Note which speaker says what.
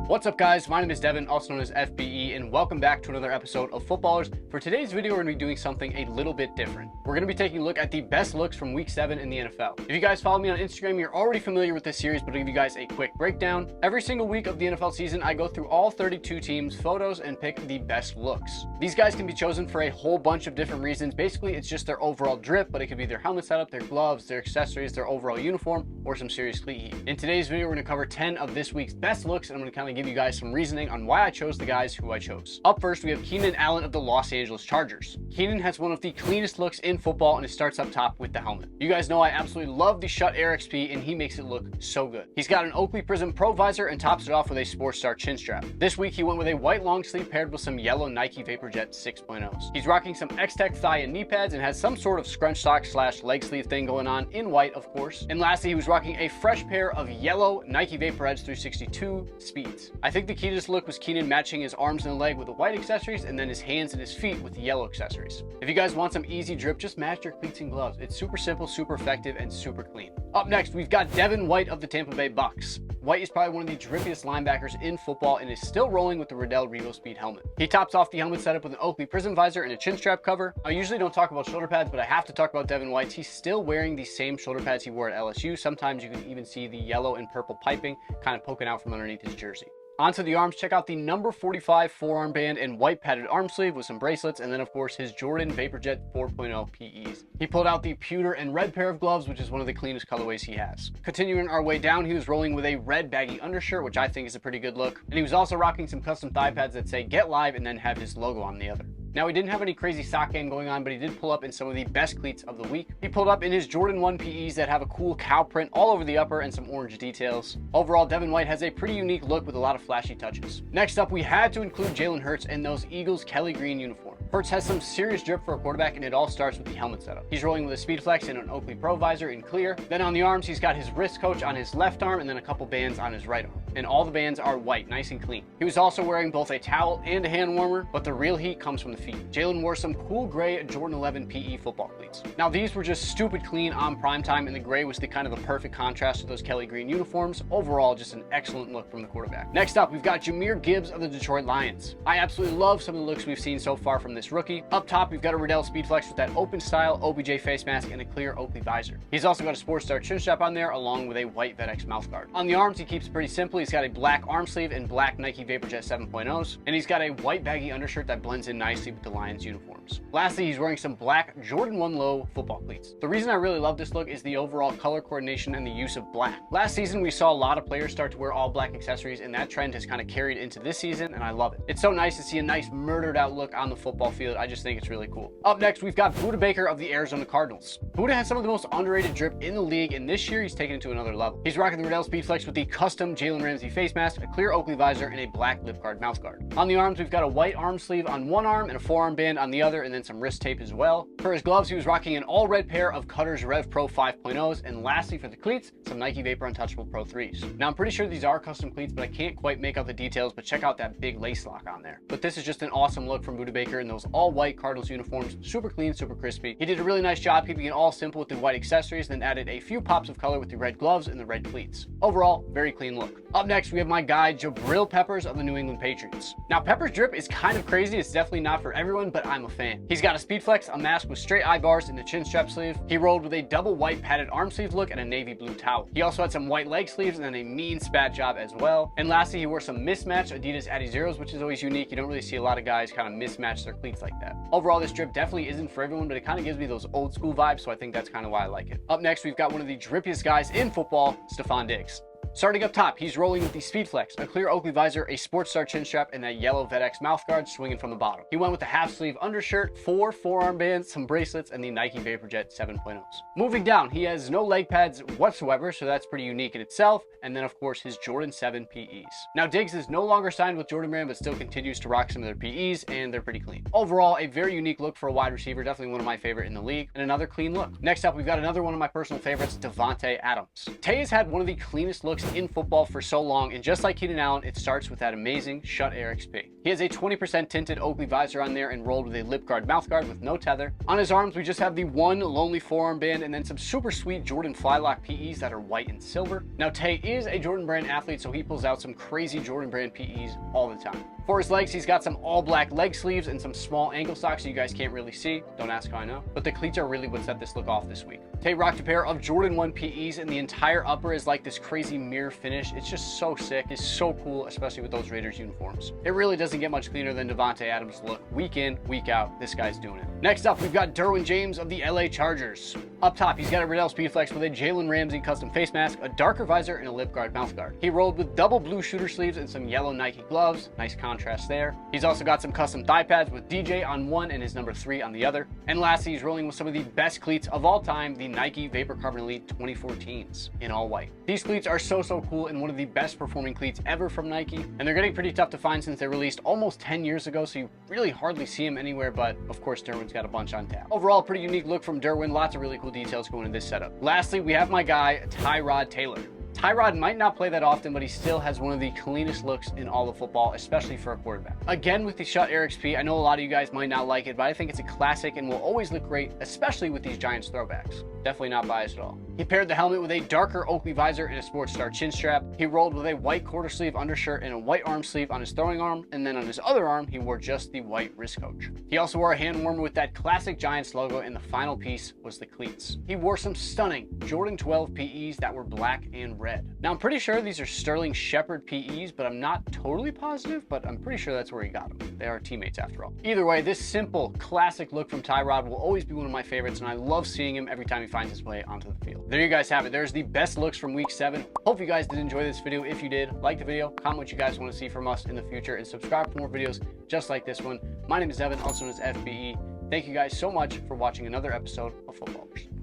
Speaker 1: What's up guys, my name is Devin, also known as FBE, and welcome back to another episode of Footballrs. For today's video, we're going to be doing something a little bit different. We're going to be taking a look at the best looks from week 7 in the NFL. If you guys follow me on Instagram, you're already familiar with this series, but I'll give you guys a quick breakdown. Every single week of the NFL season, I go through all 32 teams' photos and pick the best looks. These guys can be chosen for a whole bunch of different reasons. Basically, it's just their overall drip, but it could be their helmet setup, their gloves, their accessories, their overall uniform, or some serious cleat heat. In today's video, we're going to cover 10 of this week's best looks, and I'm going to kind of give you guys some reasoning on why I chose the guys who I chose. Up first, we have Keenan Allen of the Los Angeles Chargers. Keenan has one of the cleanest looks in football, and it starts up top with the helmet. You guys know I absolutely love the Shut Air XP, and he makes it look so good. He's got an Oakley Prism Pro visor and tops it off with a Sports Star chin strap. This week, he went with a white long sleeve paired with some yellow Nike VaporJet 6.0s. He's rocking some X-Tech thigh and knee pads and has some sort of scrunch sock / leg sleeve thing going on in white, of course. And lastly, he was rocking a fresh pair of yellow Nike Vapor Edge 362 Speeds. I think the key to this look was Keenan matching his arms and leg with the white accessories and then his hands and his feet with the yellow accessories. If you guys want some easy drip, just match your cleats and gloves. It's super simple, super effective, and super clean. Up next, we've got Devin White of the Tampa Bay Bucks. White is probably one of the drippiest linebackers in football and is still rolling with the Riddell Revo Speed helmet. He tops off the helmet setup with an Oakley Prism visor and a chin strap cover. I usually don't talk about shoulder pads, but I have to talk about Devin White. He's still wearing the same shoulder pads he wore at LSU. Sometimes you can even see the yellow and purple piping kind of poking out from underneath his jersey. Onto the arms, check out the number 45 forearm band and white padded arm sleeve with some bracelets, and then of course his Jordan VaporJet 4.0 PEs. He pulled out the pewter and red pair of gloves, which is one of the cleanest colorways he has. Continuing our way down, he was rolling with a red baggy undershirt, which I think is a pretty good look, and he was also rocking some custom thigh pads that say "Get Live" and then have his logo on the other. Now, he didn't have any crazy sock game going on, but he did pull up in some of the best cleats of the week. He pulled up in his Jordan 1 PEs that have a cool cow print all over the upper and some orange details. Overall, Devin White has a pretty unique look with a lot of flashy touches. Next up, we had to include Jaylen Herz in those Eagles Kelly green uniform. Herz has some serious drip for a quarterback, and it all starts with the helmet setup. He's rolling with a Speed Flex and an Oakley Pro visor in clear. Then on the arms, he's got his wrist coach on his left arm and then a couple bands on his right arm. And all the bands are white, nice and clean. He was also wearing both a towel and a hand warmer, but the real heat comes from the feet. Jaylen wore some cool gray Jordan 11 PE football cleats. Now, these were just stupid clean on primetime, and the gray was the kind of the perfect contrast to those Kelly green uniforms. Overall, just an excellent look from the quarterback. Next up, we've got Jibreel Gibbs of the Detroit Lions. I absolutely love some of the looks we've seen so far from this rookie. Up top, we've got a Riddell Speed Flex with that open style OBJ face mask and a clear Oakley visor. He's also got a Sports Star chin strap on there, along with a white VetX mouth guard. On the arms, he keeps it pretty simple. He's got a black arm sleeve and black Nike VaporJet 7.0s, and he's got a white baggy undershirt that blends in nicely with the Lions uniforms. Lastly, he's wearing some black Jordan 1 Low football cleats. The reason I really love this look is the overall color coordination and the use of black. Last season, we saw a lot of players start to wear all black accessories, and that trend has kind of carried into this season, and I love it. It's so nice to see a nice murdered out look on the football field. I just think it's really cool. Up next, we've got Budda Baker of the Arizona Cardinals. Budda has some of the most underrated drip in the league, and this year he's taken it to another level. He's rocking the Riddell Speed Flex with the custom Jalen Ramsey face mask, a clear Oakley visor, and a black lip guard mouth guard. On the arms, we've got a white arm sleeve on one arm and a forearm band on the other, and then some wrist tape as well. For his gloves, he was rocking an all red pair of Cutter's Rev Pro 5.0s, and lastly for the cleats, some Nike Vapor Untouchable Pro 3s. Now, I'm pretty sure these are custom cleats, but I can't quite make out the details, but check out that big lace lock on there. But this is just an awesome look from Budda Baker in those all white Cardinals uniforms, super clean, super crispy. He did a really nice job keeping it all simple with the white accessories, then added a few pops of color with the red gloves and the red cleats. Overall, very clean look. Up next, we have my guy Jabrill Peppers of the New England Patriots. Now, Peppers' drip is kind of crazy. It's definitely not for everyone, but I'm a fan. He's got a Speed Flex, a mask with straight eye bars, and a chin strap sleeve. He rolled with a double white padded arm sleeve look and a navy blue towel. He also had some white leg sleeves and then a mean spat job as well. And lastly, he wore some mismatched Adidas Addy Zeros, which is always unique. You don't really see a lot of guys kind of mismatch their cleats like that. Overall, this drip definitely isn't for everyone, but it kind of gives me those old school vibes, so I think that's kind of why I like it. Up next, we've got one of the drippiest guys in football, Stefon Diggs. Starting up top, he's rolling with the Speed Flex, a clear Oakley visor, a Sports Star chin strap, and that yellow VetX mouth guard swinging from the bottom. He went with the half sleeve undershirt, 4 forearm bands, some bracelets, and the Nike VaporJet 7.0s. Moving down, he has no leg pads whatsoever, so that's pretty unique in itself, and then of course his Jordan 7 PEs. Now, Diggs is no longer signed with Jordan Brand, but still continues to rock some of their PEs, and they're pretty clean. Overall, a very unique look for a wide receiver, definitely one of my favorite in the league, and another clean look. Next up, we've got another one of my personal favorites, Devonte Adams. Tay has had one of the cleanest looks in football for so long, and just like Keenan Allen, it starts with that amazing Shut Air XP. He has a 20% tinted Oakley visor on there and rolled with a lip guard mouth guard with no tether. On his arms, we just have the one lonely forearm band and then some super sweet Jordan Flylock PEs that are white and silver. Now, Tay is a Jordan brand athlete, so he pulls out some crazy Jordan brand PEs all the time. For his legs, he's got some all black leg sleeves and some small ankle socks you guys can't really see. Don't ask how I know. But the cleats are really what set this look off this week. Tay rocked a pair of Jordan 1 PEs, and the entire upper is like this crazy mirror finish. It's just so sick. It's so cool, especially with those Raiders uniforms. It really doesn't get much cleaner than Devonte Adams' look. Week in, week out, this guy's doing it. Next up, we've got Derwin James of the LA Chargers. Up top, he's got a Riddell Speedflex with a Jalen Ramsey custom face mask, a darker visor, and a lip guard mouth guard. He rolled with double blue shooter sleeves and some yellow Nike gloves. Nice contrast there. He's also got some custom thigh pads with DJ on one and his number 3 on the other. And lastly, he's rolling with some of the best cleats of all time, the Nike Vapor Carbon Elite 2014s in all white. These cleats are so cool and one of the best performing cleats ever from Nike. And they're getting pretty tough to find since they released almost 10 years ago, so you really hardly see them anywhere, but of course Derwin's got a bunch on tap. Overall, pretty unique look from Derwin. Lots of really cool details going into this setup. Lastly, we have my guy, Tyrod Taylor. Tyrod might not play that often, but he still has one of the cleanest looks in all of football, especially for a quarterback. Again, with the Shut Air XP, I know a lot of you guys might not like it, but I think it's a classic and will always look great, especially with these Giants throwbacks. Definitely not biased at all. He paired the helmet with a darker Oakley visor and a Sports Star chin strap. He rolled with a white quarter sleeve undershirt and a white arm sleeve on his throwing arm, and then on his other arm, he wore just the white wrist coach. He also wore a hand warmer with that classic Giants logo, and the final piece was the cleats. He wore some stunning Jordan 12 PEs that were black and red. Now, I'm pretty sure these are Sterling Shepard PEs, but I'm not totally positive, but I'm pretty sure that's where he got them. They are teammates after all. Either way, this simple, classic look from Tyrod will always be one of my favorites, and I love seeing him every time he finds his way onto the field. There you guys have it. There's the best looks from week 7. Hope you guys did enjoy this video. If you did, like the video, comment what you guys want to see from us in the future, and subscribe for more videos just like this one. My name is Devin, also known as FBE. Thank you guys so much for watching another episode of Footballrs.